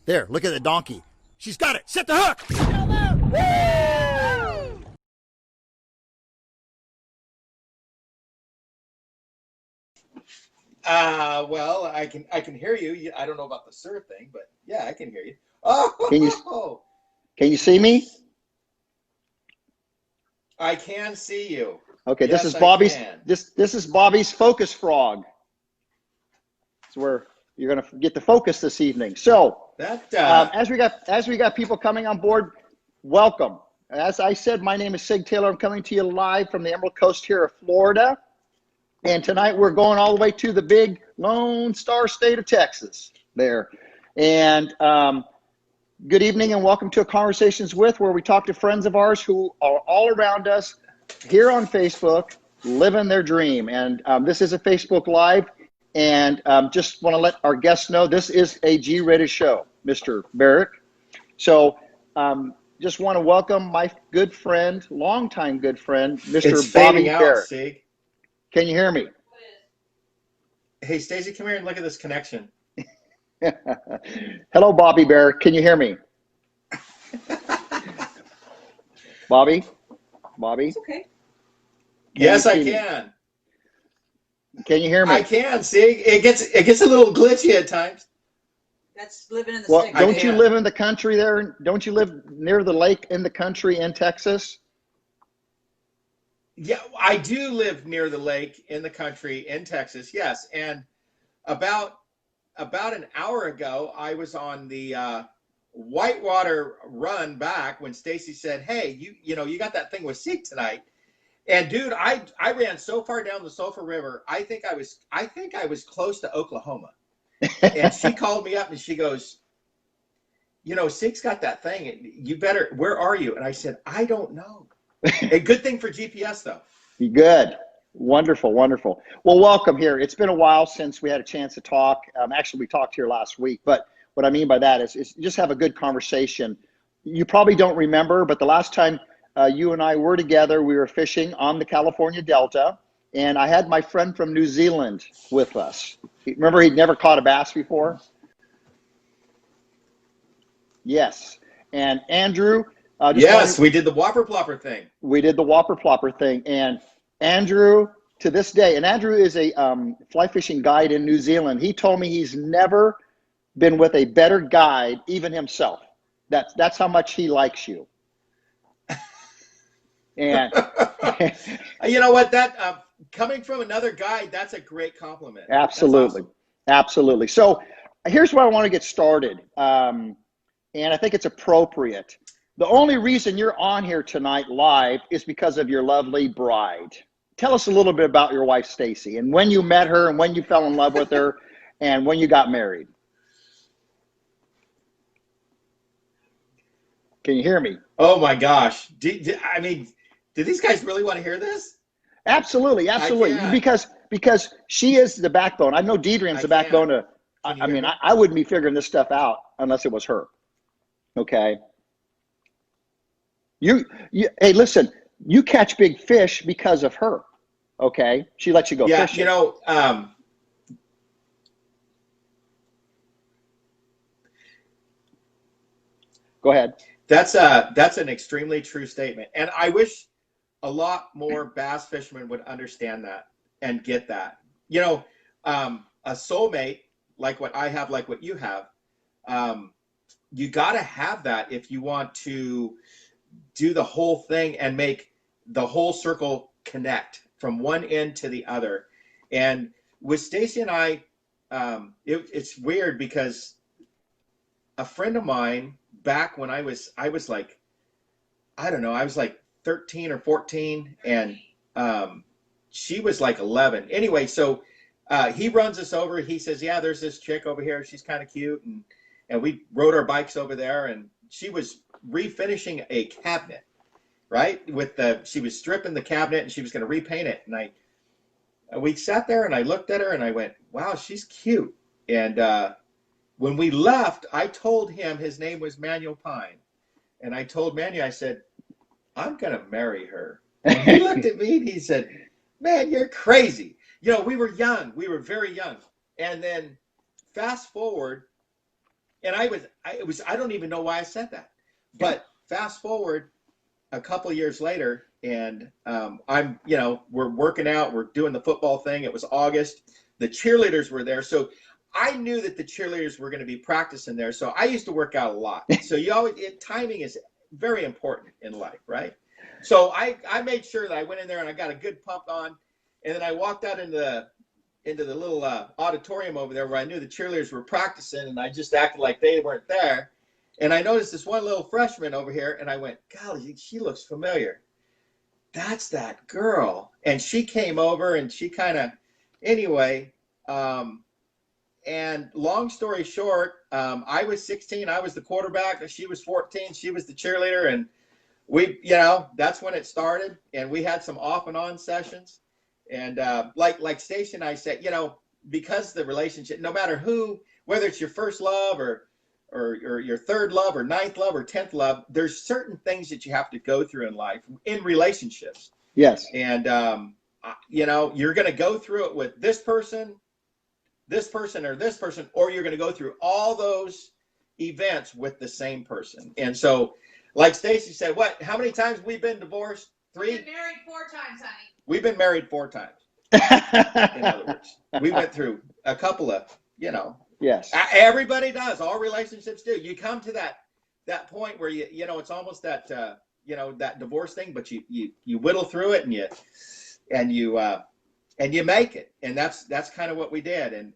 There, look at the donkey. She's got it. Set the hook. Well, I can hear you. I don't know about the sir thing, but yeah, I can hear you. Oh, Can you see me? I can see you. Okay, yes, this is Bobby's. I can. This is Bobby's focus frog. It's where you're going to get the focus this evening. So That as we got people coming on board, welcome. As I said, my name is Sieg Taylor. I'm coming to you live from the Emerald Coast here of Florida. And tonight we're going all the way to the big Lone Star State of Texas there. And good evening and welcome to Conversations With, where we talk to friends of ours who are all around us here on Facebook, living their dream. And this is a Facebook Live. And just want to let our guests know this is a G-rated show, Mr. Barrack. So just want to welcome my good friend, longtime good friend, Mr. it's Bobby fading out, Barrack. Sieg. Can you hear me? Hey, Stacy, come here and look at this connection. Hello, Bobby Barrack. Can you hear me? Bobby? It's okay. Yes, I can. Can you hear me? I can. See, it gets a little glitchy at times. That's living in the Well, stick. don't you live in the country there? Don't you live near the lake in the country in Texas? Yeah, I do live near the lake in the country in Texas. Yes, and about an hour ago, I was on the whitewater run back when Stacy said, "Hey, you know you got that thing with Sieg tonight." And dude, I ran so far down the Sulphur River, I think I was close to Oklahoma. And she called me up and she goes, "You know, Sieg's got that thing. You better. Where are you?" And I said, "I don't know." A good thing for GPS though. Good. Wonderful, wonderful. Well, welcome here. It's been a while since we had a chance to talk. Actually, we talked here last week, but what I mean by that is just have a good conversation. You probably don't remember, but the last time you and I were together, we were fishing on the California Delta, and I had my friend from New Zealand with us. Remember, he'd never caught a bass before? Yes. And Andrew. Yes, we did the Whopper Plopper thing. We did the Whopper Plopper thing. And Andrew, to this day, and Andrew is a fly fishing guide in New Zealand. He told me he's never been with a better guide, even himself. That's how much he likes you. And you know what? That coming from another guide, that's a great compliment. Absolutely, awesome. Absolutely. So here's where I want to get started, and I think it's appropriate. The only reason you're on here tonight live is because of your lovely bride. Tell us a little bit about your wife, Stacy, and when you met her and when you fell in love with her and when you got married. Can you hear me? Oh my gosh. I mean, do these guys really want to hear this? Absolutely, absolutely. Because she is the backbone. I know Deidre's the backbone of, I mean, I wouldn't be figuring this stuff out unless it was her. Okay. Hey, listen, you catch big fish because of her. Okay. She lets you go fishing. You know, go ahead. That's an extremely true statement. And I wish a lot more bass fishermen would understand that and get that. You know, a soulmate like what I have, like what you have, you got to have that if you want to do the whole thing and make the whole circle connect from one end to the other. And with Stacy and I, it's weird because a friend of mine back when I was like, I don't know, I was like 13 or 14 and she was like 11. Anyway, so he runs us over. He says, yeah, there's this chick over here. She's kind of cute. And we rode our bikes over there and she was refinishing a cabinet, right? She was stripping the cabinet and she was going to repaint it. And we sat there and I looked at her and I went, wow, she's cute. And when we left, I told him his name was Manuel Pine. And I told Manuel, I said, I'm going to marry her. And he looked at me and he said, man, you're crazy. You know, we were young. We were very young. And then fast forward, And I don't even know why I said that. But fast forward a couple years later, and we're working out, we're doing the football thing. It was August. The cheerleaders were there. So I knew that the cheerleaders were going to be practicing there. So I used to work out a lot. So timing is very important in life, right? So I made sure that I went in there and I got a good pump on. And then I walked out into the little auditorium over there where I knew the cheerleaders were practicing, and I just acted like they weren't there. And I noticed this one little freshman over here, and I went, golly, she looks familiar. That's that girl. And she came over, and she kind of, anyway, and long story short, I was 16, I was the quarterback, she was 14, she was the cheerleader, and we, that's when it started, and we had some off and on sessions. And like Stacey and I said, because the relationship, no matter who, whether it's your first love or your third love or ninth love or 10th love, there's certain things that you have to go through in life, in relationships. Yes. And, you're going to go through it with this person, or you're going to go through all those events with the same person. And so, like Stacey said, how many times we've been divorced? 3? We've been married 4 times, honey. We've been married 4 times. In other words, we went through a couple of, Yes. Everybody does. All relationships do. You come to that point where it's almost that that divorce thing, but you whittle through it and you make it, and that's kind of what we did.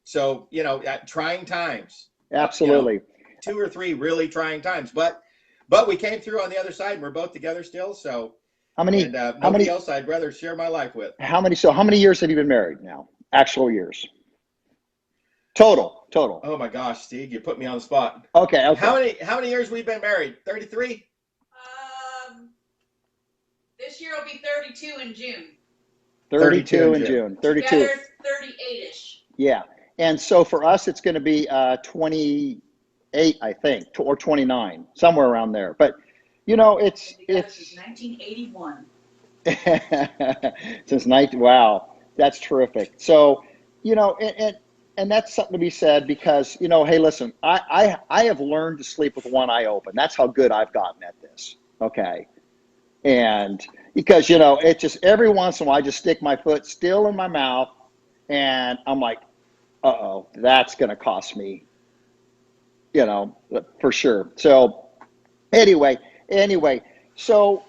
So at trying times. Absolutely. 2 or 3 really trying times, but we came through on the other side, and we're both together still. So. Nobody else I'd rather share my life with. How many years have you been married now? Actual years. Total. Oh my gosh, Steve, you put me on the spot. Okay. How many years we've been married? 33? This year will be 32 in June. 32 in June. 32. Together, 38-ish. Yeah. And so for us, it's going to be 28, I think, or 29, somewhere around there. But it's 1981. Since wow, that's terrific. So, and that's something to be said because, hey, listen, I have learned to sleep with one eye open. That's how good I've gotten at this. Okay. And because, it just every once in a while, I just stick my foot still in my mouth and I'm like, uh-oh, that's going to cost me, for sure. So anyway, so,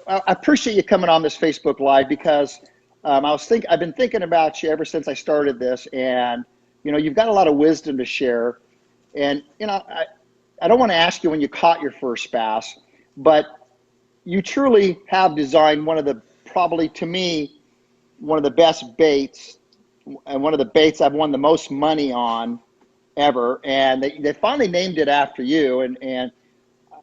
I appreciate you coming on this Facebook Live because I've been thinking about you ever since I started this, and you've got a lot of wisdom to share. And I don't want to ask you when you caught your first bass, but you truly have designed probably to me, one of the best baits, and one of the baits I've won the most money on ever. And they finally named it after you, and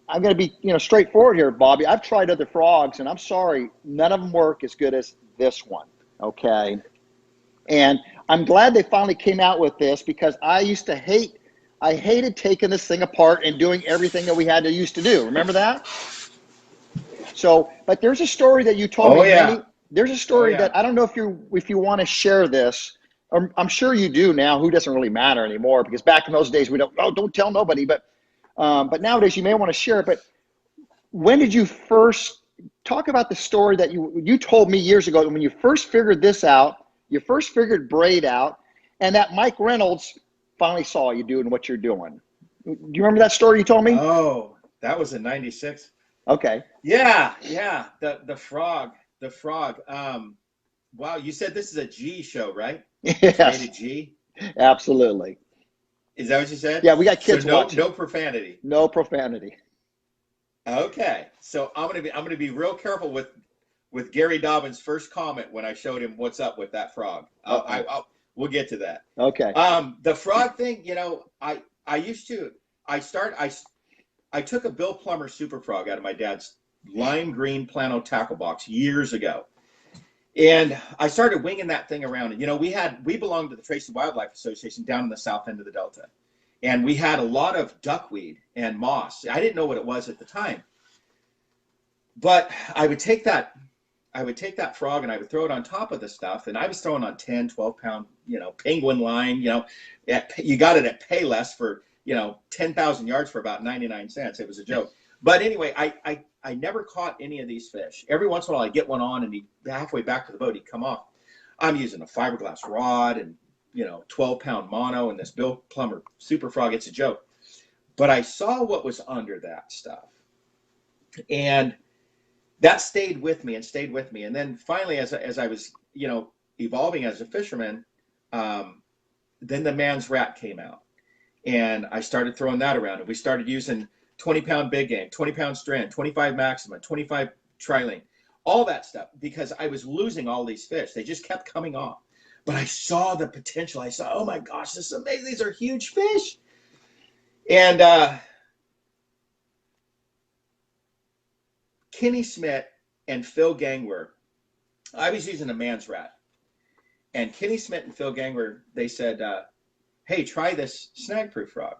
I'm going to be, straightforward here, Bobby. I've tried other frogs, and I'm sorry, none of them work as good as this one, okay? And I'm glad they finally came out with this because I hated taking this thing apart and doing everything that we had to used to do. Remember that? So, but there's a story that you told me. Yeah. There's a story that I don't know if you want to share this. I'm sure you do now. Who doesn't really matter anymore? Because back in those days, don't tell nobody, but nowadays you may want to share it. But when did you first talk about the story that you told me years ago when you first figured this out, you first figured braid out, and that Mike Reynolds finally saw you doing what you're doing? Do you remember that story you told me? Oh, that was in '96. Okay. Yeah. The frog. Wow, you said this is a G show, right? Yes. It's rated G. Absolutely. Is that what you said? Yeah, we got kids watching. No profanity. No profanity. Okay, so I'm gonna be real careful with Gary Dobbins' first comment when I showed him what's up with that frog. We'll get to that. Okay. The frog thing, I took a Bill Plummer Super Frog out of my dad's lime green Plano tackle box years ago. And I started winging that thing around. And, we belonged to the Tracy Wildlife Association down in the south end of the Delta. And we had a lot of duckweed and moss. I didn't know what it was at the time. But I would take that I would take that frog and I would throw it on top of the stuff, and I was throwing on 10, 12 pound, penguin line, you got it at Payless for, 10,000 yards for about 99 cents. It was a joke. But anyway, I never caught any of these fish. Every once in a while I get one on, and halfway back to the boat, he'd come off. I'm using a fiberglass rod and, 12-pound mono and this Bill Plummer super frog. It's a joke. But I saw what was under that stuff. And that stayed with me. And then finally, as I was, evolving as a fisherman, then the man's rat came out. And I started throwing that around. And we started using 20-pound big game, 20-pound strand, 25 maxima, 25 trilene, all that stuff, because I was losing all these fish. They just kept coming off. But I saw the potential. I saw, oh my gosh, this is amazing. These are huge fish. And Kenny Schmidt and Phil Gangwer, I was using a man's rat. And Kenny Schmidt and Phil Gangwer, they said, hey, try this snag-proof frog.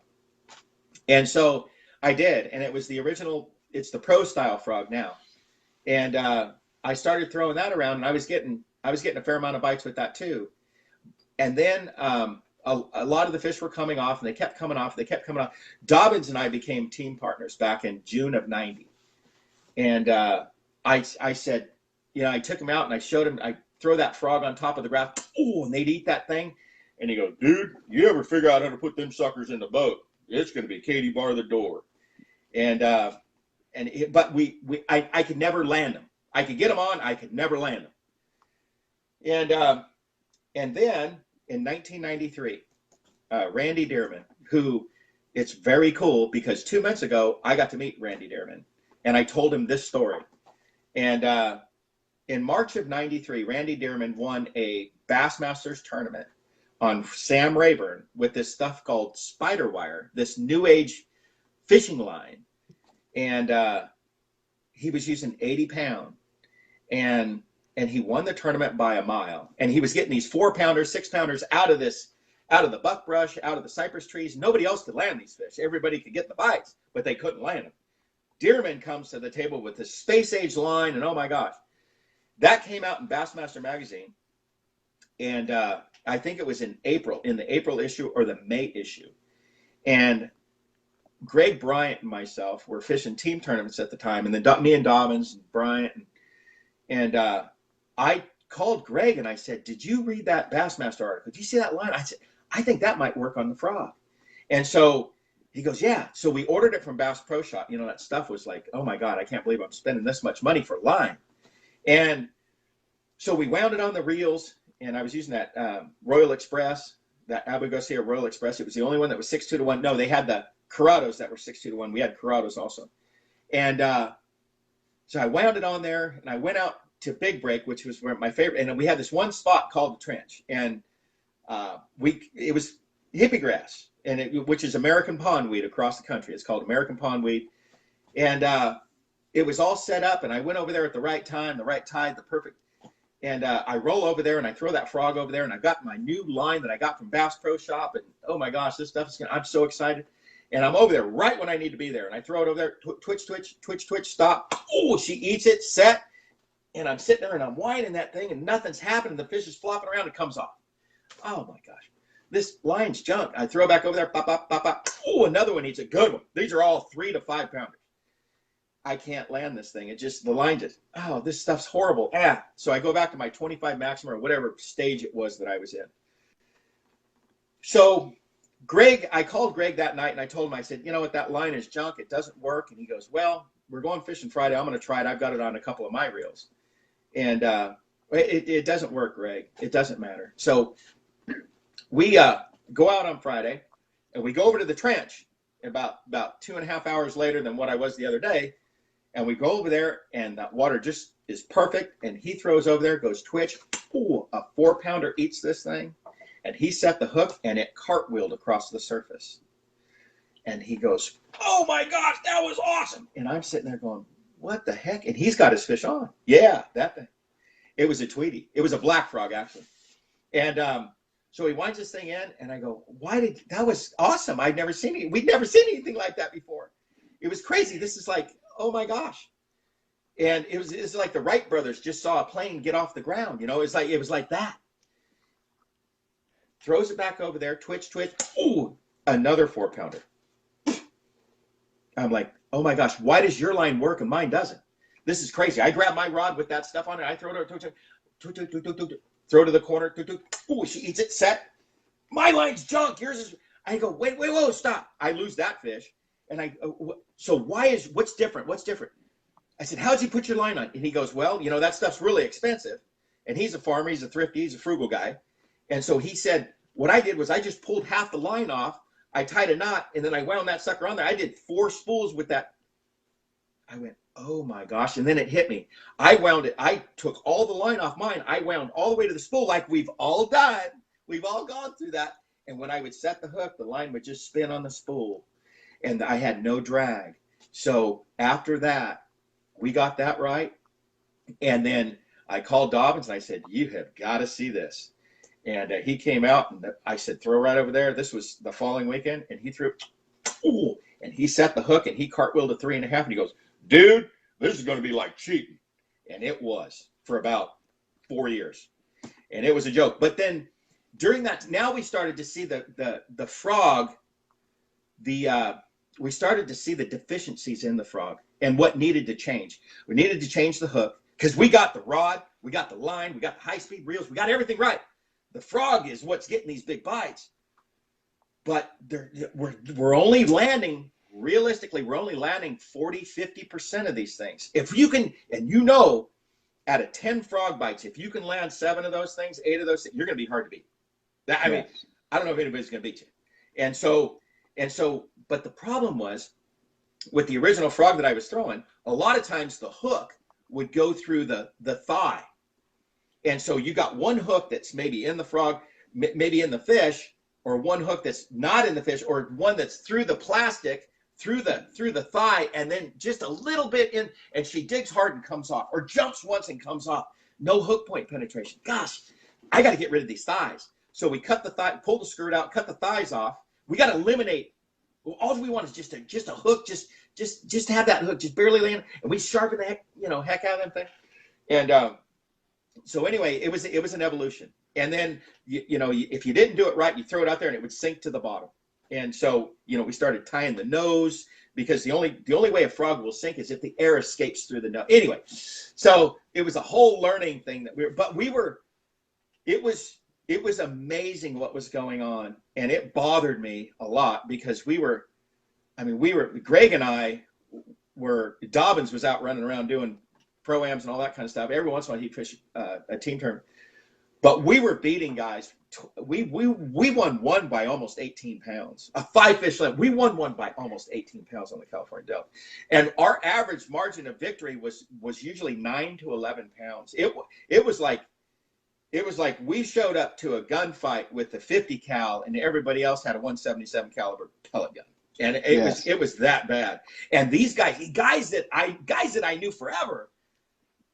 And so I did. And it was the original, it's the pro style frog now. And I started throwing that around, and I was getting a fair amount of bites with that too. And then a lot of the fish were coming off, and they kept coming off. Dobbins and I became team partners back in June of '90. And I said, I took him out and I showed him, I throw that frog on top of the raft. Oh, and they'd eat that thing. And he goes, dude, you ever figure out how to put them suckers in the boat? It's going to be Katie bar the door. But I could never land them. I could get them on. I could never land them. And then in 1993, Randy Dearman, who it's very cool because 2 months ago, I got to meet Randy Dearman and I told him this story. And in March of 93, Randy Dearman won a Bassmasters tournament on Sam Rayburn with this stuff called spider wire, this new age fishing line. And he was using 80 pound, and he won the tournament by a mile. And he was getting these 4-pounders, 6-pounders out of the buckbrush, out of the cypress trees. Nobody else could land these fish. Everybody could get the bites, but they couldn't land them. Dearman comes to the table with this space age line, and oh my gosh, that came out in Bassmaster magazine. And I think it was in the April issue or the May issue. And Greg Bryant and myself were fishing team tournaments at the time. And then me and Dobbins and Bryant. And I called Greg and I said, did you read that Bassmaster article? Did you see that line? I said, I think that might work on the frog. And so he goes, yeah. So we ordered it from Bass Pro Shop. That stuff was like, oh my God, I can't believe I'm spending this much money for line. And so we wound it on the reels. And I was using that Royal Express, that Abu Garcia Royal Express. It was the only one that was 6.2 to 1. No, they had the Corrados that were 6.2 to 1. We had Corrados also. And so I wound it on there, and I went out to Big Break, which was my favorite. And we had this one spot called the Trench. And it was hippie grass, which is American pondweed across the country. It's called American pondweed. And it was all set up, and I went over there at the right time, the right tide, the perfect. And I roll over there and I throw that frog over there, and I've got my new line that I got from Bass Pro Shop. And oh my gosh, this stuff I'm so excited. And I'm over there right when I need to be there. And I throw it over there, twitch, stop. Oh, she eats it, set. And I'm sitting there and I'm whining that thing and nothing's happening. The fish is flopping around and comes off. Oh my gosh, this line's junk. I throw it back over there, pop, pop, pop, pop. Oh, another one eats a good one. These are all 3 to 5 pounders. I can't land this thing. The line just, oh, this stuff's horrible. So I go back to my 25 maximum or whatever stage it was that I was in. So I called Greg that night and I told him, I said, you know what, that line is junk. It doesn't work. And he goes, well, we're going fishing Friday. I'm going to try it. I've got it on a couple of my reels. And it doesn't work, Greg. It doesn't matter. So we go out on Friday and we go over to the Trench about 2.5 hours later than what I was the other day. And we go over there, and that water just is perfect. And he throws over there, goes twitch. Ooh, a 4-pounder eats this thing. And he set the hook, and it cartwheeled across the surface. And he goes, oh my gosh, that was awesome. And I'm sitting there going, what the heck? And he's got his fish on. Yeah, that thing. It was a Tweety. It was a black frog, actually. And so he winds this thing in, and I go, that was awesome. We'd never seen anything like that before. It was crazy. This is like, oh my gosh. And it was like the Wright brothers just saw a plane get off the ground. You know, it was like that. Throws it back over there, twitch. Ooh, another 4-pounder. I'm like, oh my gosh, why does your line work and mine doesn't? This is crazy. I grab my rod with that stuff on it. I throw it, throw it to the corner. Ooh, she eats it, set. My line's junk. Yours is. I go, wait, whoa, stop. I lose that fish. And so what's different? What's different? I said, how'd you put your line on? And he goes, well, you know, that stuff's really expensive. And he's a farmer. He's a thrifty. He's a frugal guy. And so he said, what I did was I just pulled half the line off. I tied a knot, and then I wound that sucker on there. I did 4 spools with that. I went, oh my gosh. And then it hit me. I wound it. I took all the line off mine. I wound all the way to the spool like we've all done. We've all gone through that. And when I would set the hook, the line would just spin on the spool. And I had no drag. So after that, we got that right. And then I called Dobbins, and I said, you have got to see this. And he came out, and I said, throw right over there. This was the following weekend, and he threw, ooh, and he set the hook, and he cartwheeled a 3.5, and he goes, dude, this is going to be like cheating. And it was for about 4 years. And it was a joke. But then during that, now we started to see the frog, we started to see the deficiencies in the frog and what needed to change. We needed to change the hook because we got the rod, we got the line, we got the high-speed reels, we got everything right. The frog is what's getting these big bites. But we're only landing, realistically, we're only landing 40, 50% of these things. If you can, and you know, out of 10 frog bites, if you can land 7 of those things, 8 of those things, you're going to be hard to beat. I mean, I don't know if anybody's going to beat you. And so, but the problem was with the original frog that I was throwing, a lot of times the hook would go through the thigh. And so you got one hook that's maybe in the frog, maybe in the fish, or one hook that's not in the fish, or one that's through the plastic, through the thigh, and then just a little bit in, and she digs hard and comes off, or jumps once and comes off. No hook point penetration. Gosh, I got to get rid of these thighs. So we cut the thigh, pull the skirt out, cut the thighs off. We got to eliminate. All we want is just a hook, just have that hook, just barely land, and we sharpen the heck out of them thing. And so anyway, it was an evolution. And then if you didn't do it right, you throw it out there and it would sink to the bottom. And so we started tying the nose, because the only way a frog will sink is if the air escapes through the nose. Anyway, so it was a whole learning thing it was amazing what was going on, and it bothered me a lot because Greg and I Dobbins was out running around doing pro-ams and all that kind of stuff. Every once in a while he'd fish a team tournament, but we were beating guys. We won one by almost 18 pounds. A 5-fish limit. We won one by almost 18 pounds on the California Delta, and our average margin of victory was usually 9 to 11 pounds. It was like we showed up to a gunfight with the 50 cal, and everybody else had a 177 caliber pellet gun, and it was that bad. And these guys that I knew forever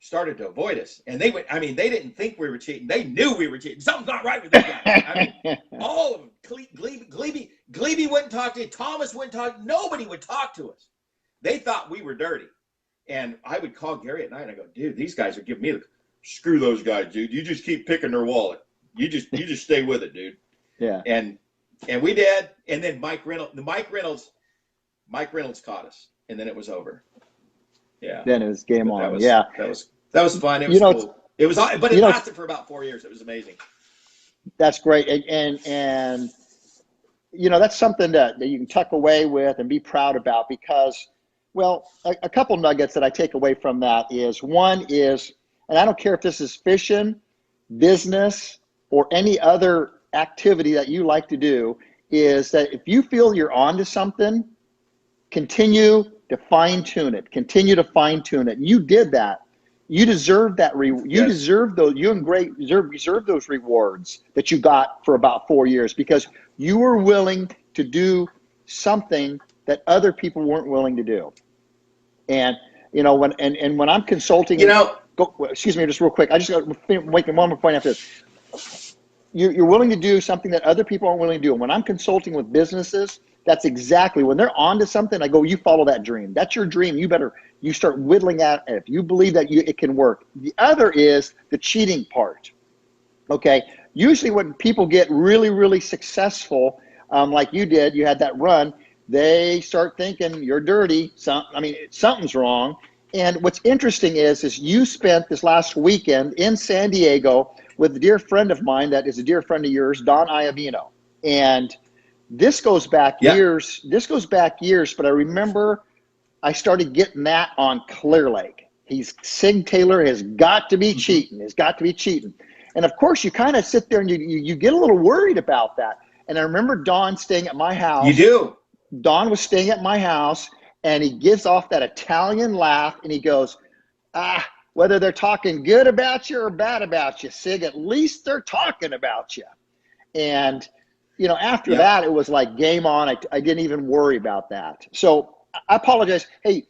started to avoid us, and they didn't think we were cheating. They knew we were cheating. Something's not right with these guys. All of them. Glebe wouldn't talk to you. Thomas wouldn't talk. Nobody would talk to us. They thought we were dirty. And I would call Gary at night and I go, dude, these guys are giving me screw those guys, dude. You just keep picking their wallet. You just stay with it, dude. Yeah. And we did. And then Mike Reynolds caught us, and then it was over. Yeah. Then it was game on. That was fun. It was cool. It was, but it lasted for about 4 years. It was amazing. That's great. And that's something that you can tuck away with and be proud about, because, well, a couple nuggets that I take away from that is, one is, and I don't care if this is fishing, business, or any other activity that you like to do, is that if you feel you're onto something, continue to fine-tune it. Continue to fine-tune it. You did that. You deserve that. You deserve those. You deserve those rewards that you got for about 4 years, because you were willing to do something that other people weren't willing to do. And when I'm consulting, excuse me, just real quick. I just got to make one more point after this. You're willing to do something that other people aren't willing to do. And when I'm consulting with businesses, That's exactly when they're on to something. I go, you follow that dream. That's your dream. You start whittling at it. If you believe that it can work. The other is the cheating part. Okay. Usually when people get really, really successful, like you did, you had that run, they start thinking you're dirty. Something's wrong. And what's interesting is you spent this last weekend in San Diego with a dear friend of mine that is a dear friend of yours, Don Iavino. And this goes back years. This goes back years, but I remember I started getting that on Clear Lake. Sieg Taylor has got to be cheating. Has got to be cheating. And of course, you kind of sit there and you get a little worried about that. And I remember Don staying at my house. You do. Don was staying at my house, and he gives off that Italian laugh, and he goes, whether they're talking good about you or bad about you, Sieg, at least they're talking about you. And, after that, it was like game on. I didn't even worry about that. So I apologize. Hey,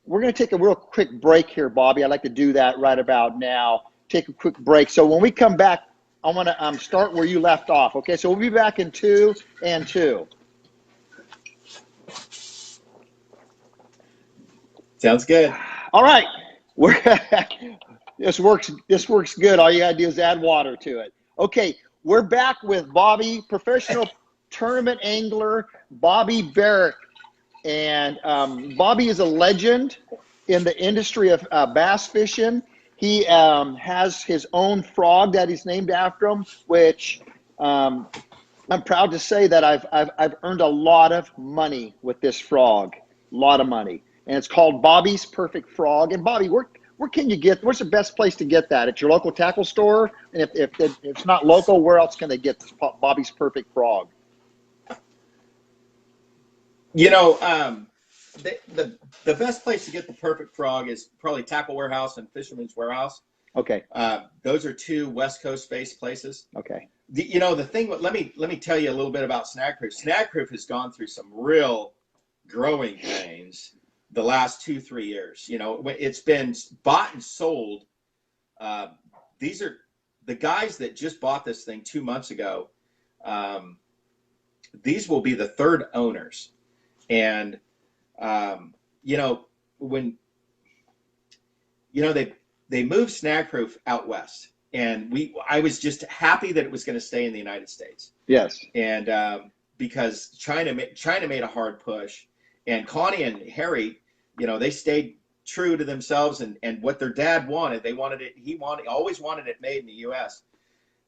we're going to take a real quick break here, Bobby. I'd like to do that right about now. Take a quick break. So when we come back, I want to start where you left off. Okay, so we'll be back in 2 and 2. Sounds good. All right. This works good. All you got to do is add water to it. Okay, we're back with Bobby, professional tournament angler, Bobby Barrack. And Bobby is a legend in the industry of bass fishing. He has his own frog that he's named after him, which I'm proud to say that I've earned a lot of money with this frog, a lot of money. And it's called Bobby's Perfect Frog. And Bobby, where can you where's the best place to get that? At your local tackle store? And if it's not local, where else can they get this Bobby's Perfect Frog? The best place to get the perfect frog is probably Tackle Warehouse and Fisherman's Warehouse. Okay. Those are two West Coast based places. Okay. The thing, let me tell you a little bit about Snagproof. Snagproof has gone through some real growing pains the last 2-3 years. It's been bought and sold. These are the guys that just bought this thing 2 months ago. These will be the third owners. And, when, they moved Snagproof out west, and I was just happy that it was going to stay in the United States. Yes. And, because China made a hard push, and Connie and Harry, they stayed true to themselves and what their dad wanted. They wanted it. He always wanted it made in the U.S.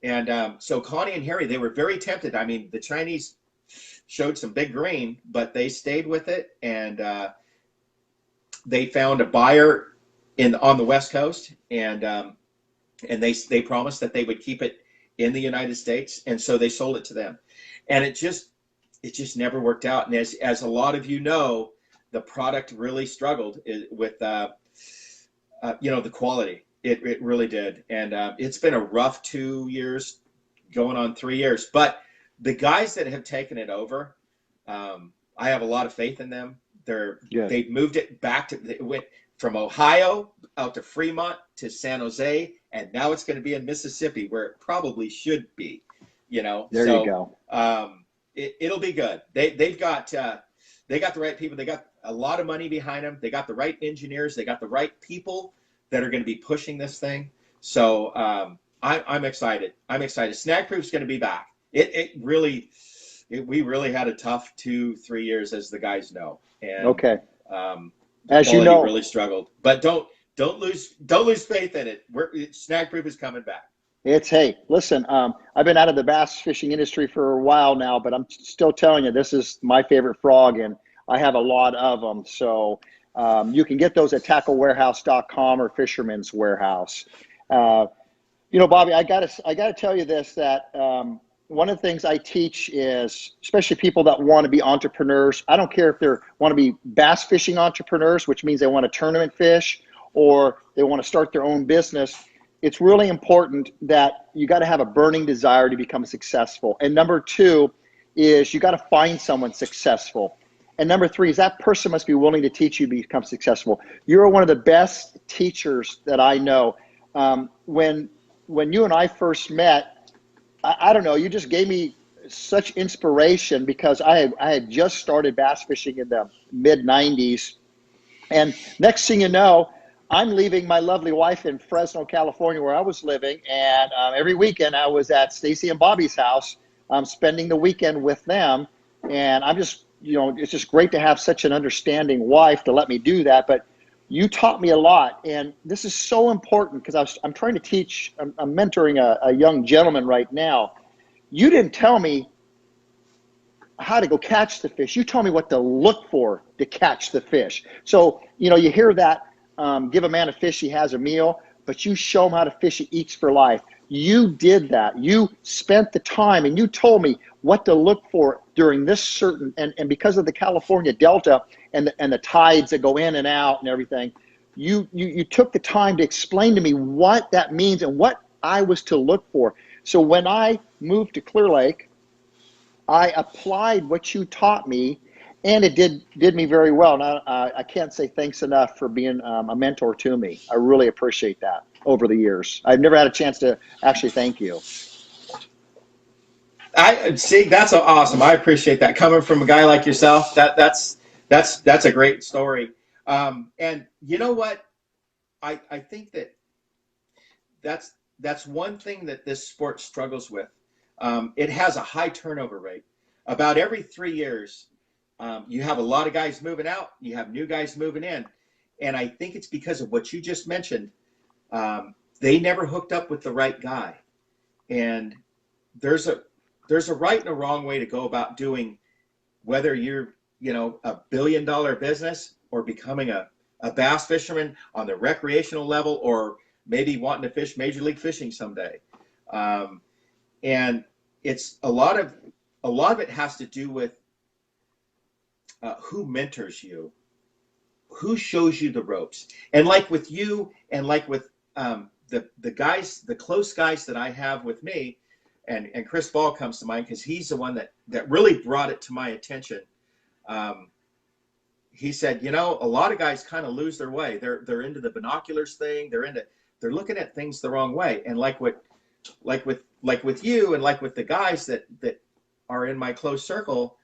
And, so Connie and Harry, they were very tempted. I mean, the Chinese showed some big green, but they stayed with it, and they found a buyer on the West Coast, and they promised that they would keep it in the United States, and so they sold it to them, and it just never worked out. And as a lot of the product really struggled with the quality. It really did, and it's been a rough 2 years, going on 3 years, but the guys that have taken it over, I have a lot of faith in them. They've moved it back it went from Ohio out to Fremont to San Jose, and now it's going to be in Mississippi, where it probably should be. There you go. It'll be good. They got the right people. They got a lot of money behind them. They got the right engineers. They got the right people that are going to be pushing this thing. So I'm excited. Snagproof's going to be back. We really had a tough 2-3 years, as the guys know. And, okay. As you know, really struggled, but don't lose faith in it. Snagproof is coming back. Listen, I've been out of the bass fishing industry for a while now, but I'm still telling you, this is my favorite frog, and I have a lot of them. So you can get those at tacklewarehouse.com or Fisherman's Warehouse. Bobby, I gotta tell you this, that one of the things I teach is, especially people that want to be entrepreneurs, I don't care if they want to be bass fishing entrepreneurs, which means they want to tournament fish, or they want to start their own business. It's really important that you got to have a burning desire to become successful. And number 2 is you got to find someone successful. And number 3 is that person must be willing to teach you to become successful. You're one of the best teachers that I know. When you and I first met, I don't know, you just gave me such inspiration because I had just started bass fishing in the mid 90s. And next thing you know, I'm leaving my lovely wife in Fresno, California, where I was living. And every weekend I was at Stacy and Bobby's house, spending the weekend with them. And I'm just, it's just great to have such an understanding wife to let me do that. But you taught me a lot. And this is so important because I'm trying to teach, I'm mentoring a young gentleman right now. You didn't tell me how to go catch the fish. You told me what to look for to catch the fish. So, you hear that, give a man a fish, he has a meal, but you show him how to fish, he eats for life. You did that. You spent the time and you told me what to look for during this certain, and because of the California Delta and the tides that go in and out and everything, you took the time to explain to me what that means and what I was to look for. So when I moved to Clear Lake, I applied what you taught me, and it did me very well. And I can't say thanks enough for being a mentor to me. I really appreciate that over the years. I've never had a chance to actually thank you. Sieg, that's awesome. I appreciate that coming from a guy like yourself. That's a great story. And you know what? I think that's one thing that this sport struggles with. It has a high turnover rate. About every 3 years, you have a lot of guys moving out, you have new guys moving in. And I think it's because of what you just mentioned. They never hooked up with the right guy. And there's a right and a wrong way to go about doing, whether you're, a billion-dollar business or becoming a bass fisherman on the recreational level, or maybe wanting to fish Major League Fishing someday. And it's a lot of it has to do with who mentors you, who shows you the ropes. And like with you, and like with the guys, the close guys that I have with me, and Chris Ball comes to mind because he's the one that really brought it to my attention. He said, a lot of guys kind of lose their way. They're into the binoculars thing. They're looking at things the wrong way. And like with you and like with the guys that are in my close circle,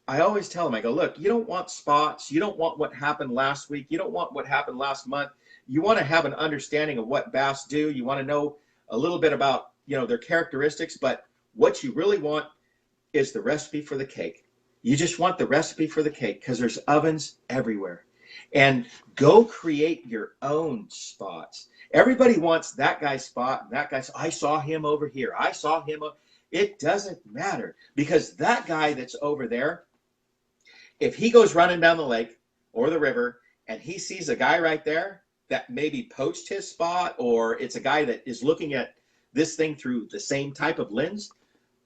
I always tell them, I go, look, you don't want spots. You don't want what happened last week. You don't want what happened last month. You want to have an understanding of what bass do. You want to know a little bit about, their characteristics, but what you really want is the recipe for the cake. You just want the recipe for the cake because there's ovens everywhere. And go create your own spots. Everybody wants that guy's spot, and that guy's, I saw him over here. I saw him. It doesn't matter, because that guy that's over there, if he goes running down the lake or the river and he sees a guy right there that maybe poached his spot, or it's a guy that is looking at this thing through the same type of lens,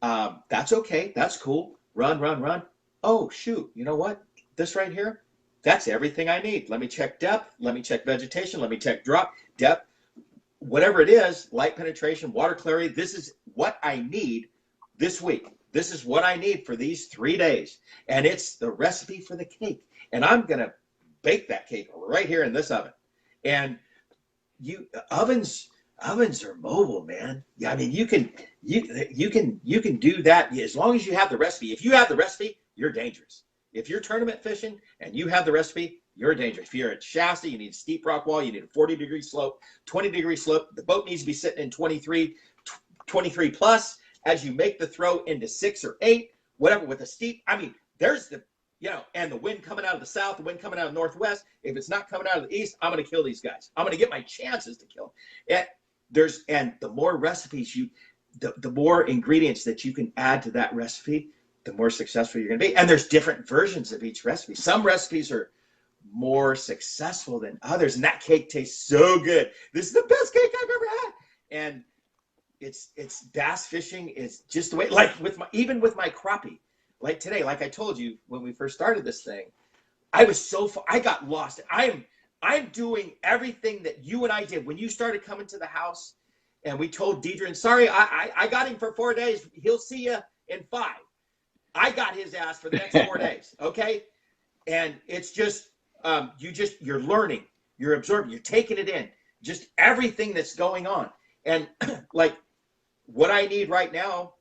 that's okay. That's cool. Run. Oh, shoot. You know what? This right here, that's everything I need. Let me check depth. Let me check vegetation. Let me check drop, depth, whatever it is, light penetration, water clarity. This is what I need this week. This is what I need for these 3 days. And it's the recipe for the cake. And I'm going to bake that cake right here in this oven. And ovens are mobile, man. Yeah, I mean, you can do that as long as you have the recipe. If you have the recipe, you're dangerous. If you're tournament fishing and you have the recipe, you're dangerous. If you're at Shasta, you need a steep rock wall, you need a 40-degree slope, 20-degree slope. The boat needs to be sitting in 23 plus as you make the throw into 6 or 8, whatever, with a steep. I mean, there's the, and the wind coming out of the south, the wind coming out of the northwest. If it's not coming out of the east, I'm going to kill these guys. I'm going to get my chances to kill them. And the more recipes the more ingredients that you can add to that recipe, the more successful you're going to be. And there's different versions of each recipe. Some recipes are more successful than others, and that cake tastes so good. This is the best cake I've ever had. And it's bass fishing is just the way, like even with my crappie, like today, like I told you when we first started this thing, I was I got lost. I'm doing everything that you and I did when you started coming to the house, and we told Deidre, sorry, I got him for 4 days. He'll see you in 5. I got his ass for the next 4 days. Okay. And it's just, you're learning, you're absorbing, you're taking it in, just everything that's going on. And like what I need right now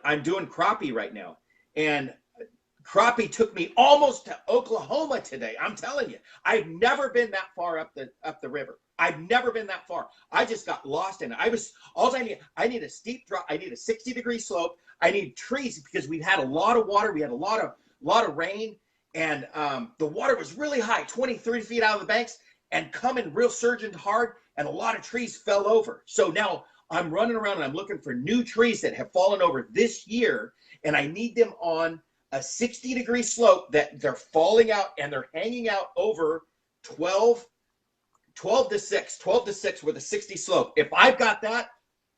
I'm doing crappie right now, and crappie took me almost to Oklahoma today. I'm telling you, I've never been that far up the river. I've never been that far. I just got lost in it. I need a steep drop. I need a 60-degree slope. I need trees because we've had a lot of water. We had a lot of rain, and the water was really high, 20, 30 feet out of the banks, and coming real surging hard, and a lot of trees fell over. So now I'm running around and I'm looking for new trees that have fallen over this year, and I need them on a 60-degree slope that they're falling out and they're hanging out over 12 to 6 with a 60 slope. If I've got that,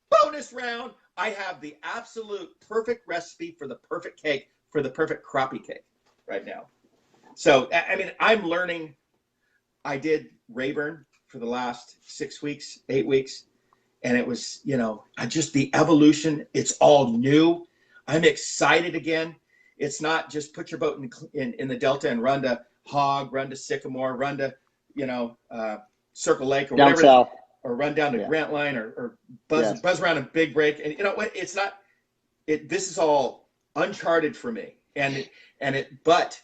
bonus round, I have the absolute perfect recipe for the perfect cake, for the perfect crappie cake right now. So, I mean, I'm learning. I did Rayburn for the last 6 weeks, 8 weeks, and it was, just the evolution. It's all new. I'm excited again. It's not just put your boat in the Delta and run to Hog, run to Sycamore, run to, Circle Lake or down whatever, south. or run down to Grant Line or buzz around a big break. And you know what? It's not. This is all uncharted for me. But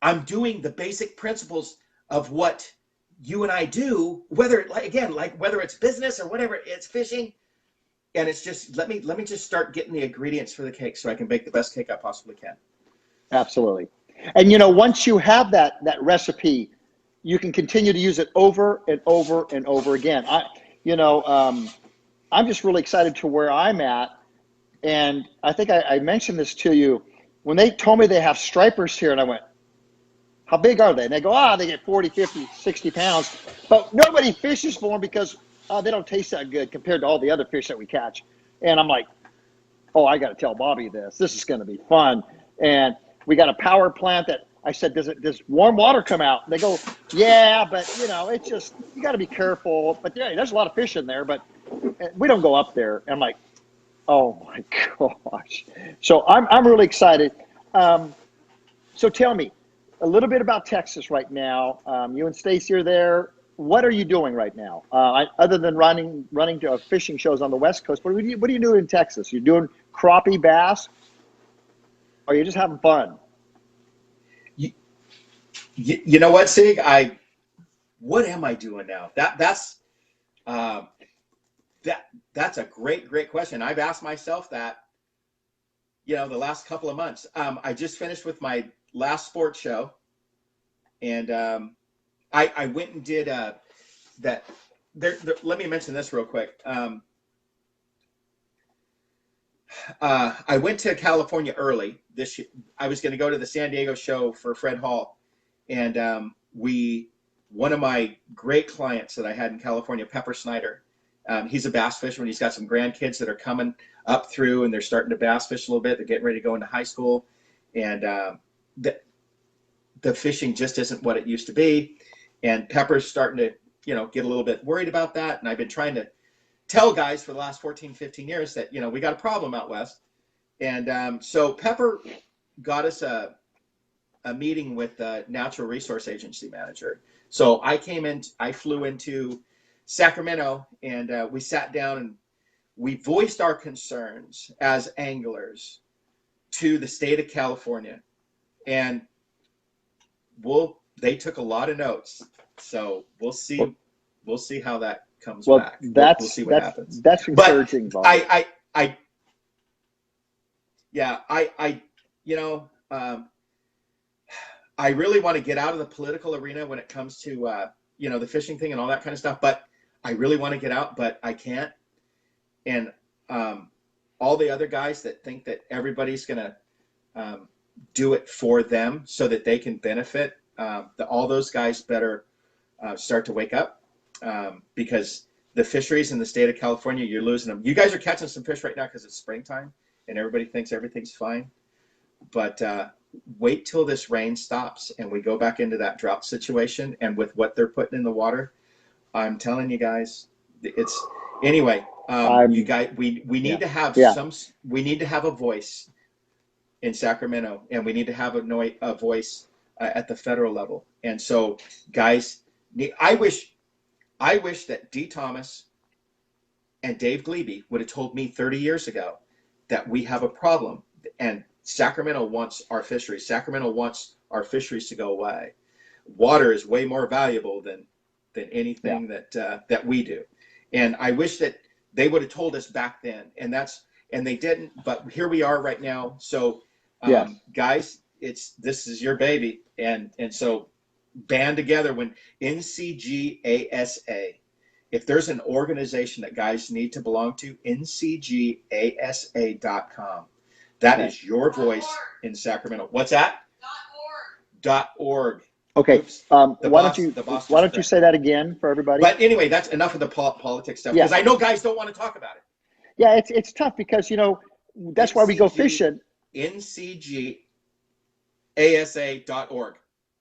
I'm doing the basic principles of what you and I do, whether it's business or whatever, it's fishing. And it's just, let me just start getting the ingredients for the cake so I can bake the best cake I possibly can. Absolutely. And once you have that recipe, you can continue to use it over and over and over again. I'm just really excited to where I'm at. And I think I mentioned this to you when they told me they have stripers here, and I went, how big are they? And they go, they get 40, 50, 60 pounds. But nobody fishes for them because they don't taste that good compared to all the other fish that we catch. And I'm like, I got to tell Bobby this. This is going to be fun. And we got a power plant that I said, does warm water come out? And they go, yeah, but it's just, you got to be careful. But yeah, there's a lot of fish in there, but we don't go up there. And I'm like, oh my gosh. So I'm really excited. So tell me a little bit about Texas right now. You and Stacy are there. What are you doing right now? Other than running to fishing shows on the West Coast, what are you doing in Texas? You doing crappie bass? Or are you just having fun? You know what, Sieg? What am I doing now? That's a great question. I've asked myself that, the last couple of months. I just finished with my last sports show, and I went and did that. Let me mention this real quick. I went to California early this year. I was going to go to the San Diego show for Fred Hall, and one of my great clients that I had in California, Pepper Snyder, he's a bass fisherman. He's got some grandkids that are coming up through, and they're starting to bass fish a little bit. They're getting ready to go into high school, and the fishing just isn't what it used to be. And Pepper's starting to, get a little bit worried about that. And I've been trying to tell guys for the last 14, 15 years that, we got a problem out west. And so Pepper got us a meeting with the Natural Resource Agency manager. So I flew into Sacramento, and we sat down and we voiced our concerns as anglers to the state of California. And they took a lot of notes. So we'll see how that comes back. We'll see what happens. That's encouraging. But I really want to get out of the political arena when it comes to the fishing thing and all that kind of stuff. But I really want to get out, but I can't. And all the other guys that think that everybody's going to do it for them so that they can benefit, all those guys better start to wake up, because the fisheries in the state of California, you're losing them. You guys are catching some fish right now because it's springtime and everybody thinks everything's fine. But wait till this rain stops and we go back into that drought situation. And with what they're putting in the water, I'm telling you guys, you guys, we need to have we need to have a voice in Sacramento, and we need to have a voice at the federal level. And so, guys, I wish that D. Thomas and Dave Glebe would have told me 30 years ago that we have a problem, and Sacramento wants our fisheries. Sacramento wants our fisheries to go away. Water is way more valuable than anything that we do. And I wish that they would have told us back then, and they didn't. But here we are right now. So, guys, this is your baby, and so band together. When NCGASA, if there's an organization that guys need to belong to, ncgasa.com. That is your voice in Sacramento. What's that? .org. Okay. Oops. Why don't you say that again for everybody? But anyway, that's enough of the politics stuff, because I know guys don't want to talk about it. Yeah, it's tough because that's why we go fishing. ncgasa.org.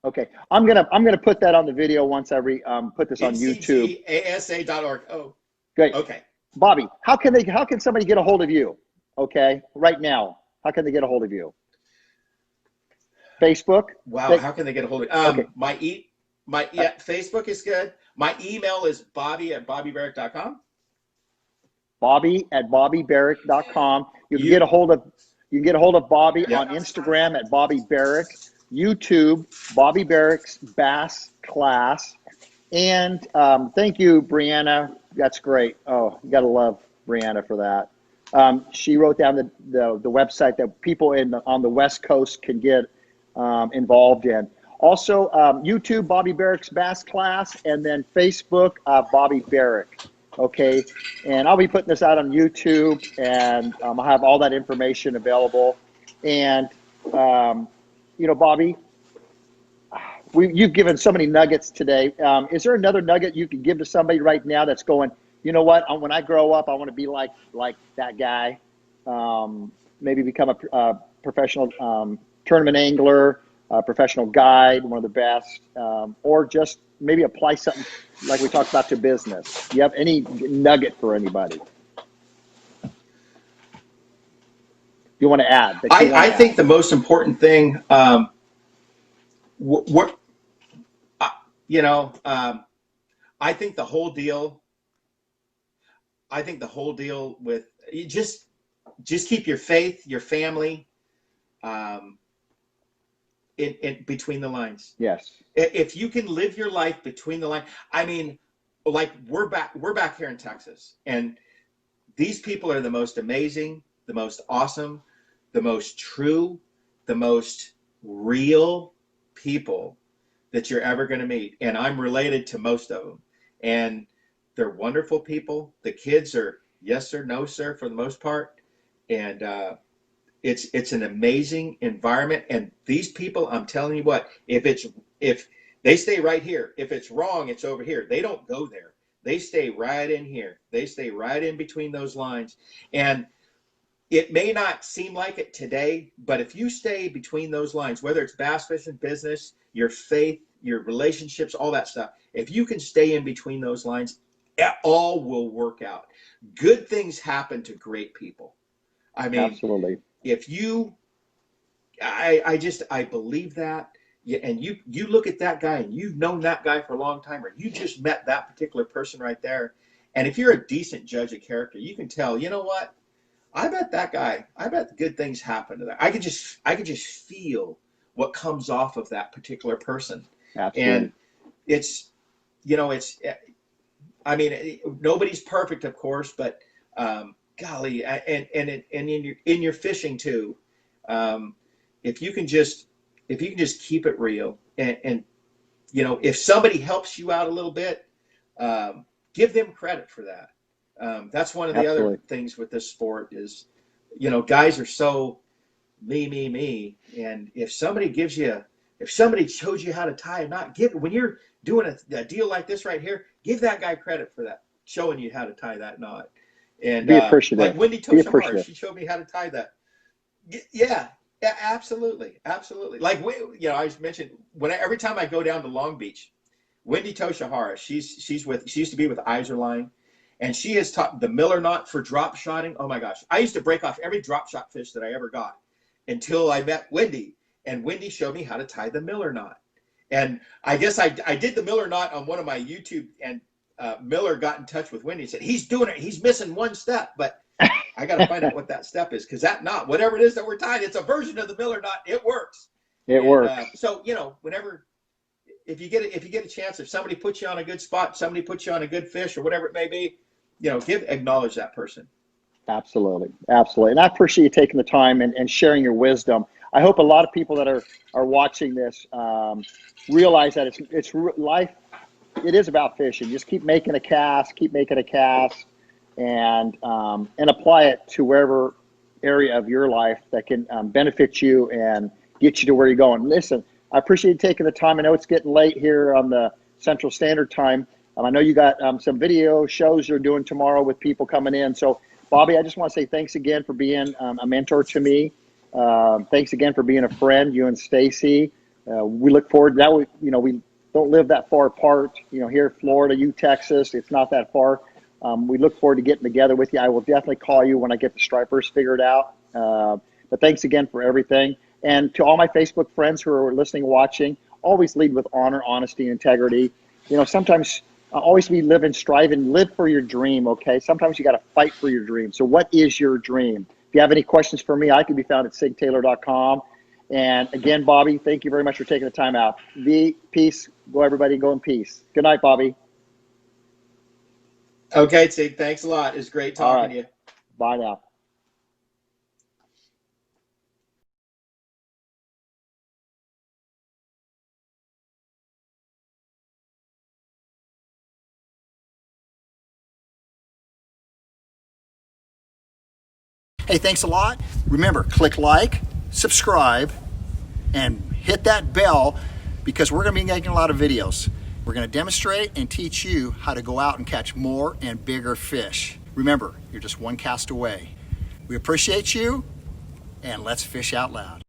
Okay, I'm gonna put that on the video once I put this on YouTube. ncgasa.org. Oh, great. Okay, Bobby, how can somebody get a hold of you? Okay, right now, how can they get a hold of you? Facebook. Wow, how can they get a hold of me? Okay. Facebook is good. My email is bobby@bobbybarrack.com. Bobby@bobbybarrack.com. You can get a hold of Bobby on Instagram at Bobby Barrack, YouTube Bobby Barrack's Bass Class, and thank you, Brianna. That's great. Oh, you gotta love Brianna for that. She wrote down the website that people on the West Coast can get involved in. Also, YouTube Bobby Barrack's Bass Class, and then Facebook Bobby Barrack. Okay, and I'll be putting this out on YouTube, and I'll have all that information available. And Bobby, you've given so many nuggets today. Is there another nugget you could give to somebody right now that's going, you know what? When I grow up, I want to be like that guy. Maybe become a professional tournament angler, a professional guide, one of the best, or just maybe apply something like we talked about to business. Do you have any nugget for anybody you want to add? I think the most important thing, I think the whole deal. I think the whole deal with you just keep your faith, your family, in between the lines. Yes. If you can live your life between the lines, I mean, like we're back here in Texas, and these people are the most amazing, the most awesome, the most true, the most real people that you're ever going to meet. And I'm related to most of them, and they're wonderful people. The kids are yes sir, no sir for the most part, and it's an amazing environment. And these people, I'm telling you what, if they stay right here, if it's wrong, it's over here. They don't go there. They stay right in here. They stay right in between those lines. And it may not seem like it today, but if you stay between those lines, whether it's bass fishing, business, your faith, your relationships, all that stuff, if you can stay in between those lines, it all will work out. Good things happen to great people. I mean, absolutely. If you, I believe that. Yeah, and you look at that guy, and you've known that guy for a long time, or you just met that particular person right there. And if you're a decent judge of character, you can tell, you know what? I bet good things happen to that. I could just feel what comes off of that particular person. Absolutely. And it's, I mean, nobody's perfect, of course, but golly, and in your fishing too, if you can just keep it real, and if somebody helps you out a little bit, give them credit for that. That's one of the other things with this sport is, guys are so me, and if somebody showed you how to tie a knot, when you're doing a deal like this right here, give that guy credit for that, showing you how to tie that knot. And be appreciative. Like Wendy Toshimar, she showed me how to tie that. Yeah, absolutely. Like I mentioned every time I go down to Long Beach, Wendy Toshihara, she used to be with Iserline, and she has taught the Miller knot for drop shotting. Oh my gosh, I used to break off every drop shot fish that I ever got until I met Wendy, and Wendy showed me how to tie the Miller knot. And I guess I did the Miller knot on one of my YouTube, and Miller got in touch with Wendy and said, he's doing it. He's missing one step, but I got to find out what that step is, because that knot, whatever it is that we're tying, it's a version of the Miller knot. It works. It works. So, you know, whenever, if you get a chance, if somebody puts you on a good spot, somebody puts you on a good fish or whatever it may be, you know, acknowledge that person. Absolutely. Absolutely. And I appreciate you taking the time and sharing your wisdom. I hope a lot of people that are watching this realize that it's life. It is about fishing. Just keep making a cast, and apply it to wherever area of your life that can benefit you and get you to where you're going. Listen, I appreciate you taking the time. I know it's getting late here on the Central Standard Time. I know you got some video shows you're doing tomorrow with people coming in. So, Bobby, I just want to say thanks again for being a mentor to me. Thanks again for being a friend, you and Stacy. We look forward. That we don't live that far apart. You know, here in Florida, you Texas, it's not that far. We look forward to getting together with you. I will definitely call you when I get the stripers figured out. But thanks again for everything. And to all my Facebook friends who are listening, watching, always lead with honor, honesty, and integrity. You know, sometimes always be living, striving, live for your dream, okay? Sometimes you got to fight for your dream. So what is your dream? If you have any questions for me, I can be found at sigtaylor.com. And again, Bobby, thank you very much for taking the time out. Peace. Go, everybody. Go in peace. Good night, Bobby. Okay, Sieg. Thanks a lot. It's great talking to you. Bye now. Hey, thanks a lot. Remember, click like, subscribe, and hit that bell, because we're going to be making a lot of videos. We're going to demonstrate and teach you how to go out and catch more and bigger fish. Remember, you're just one cast away. We appreciate you, and let's fish out loud.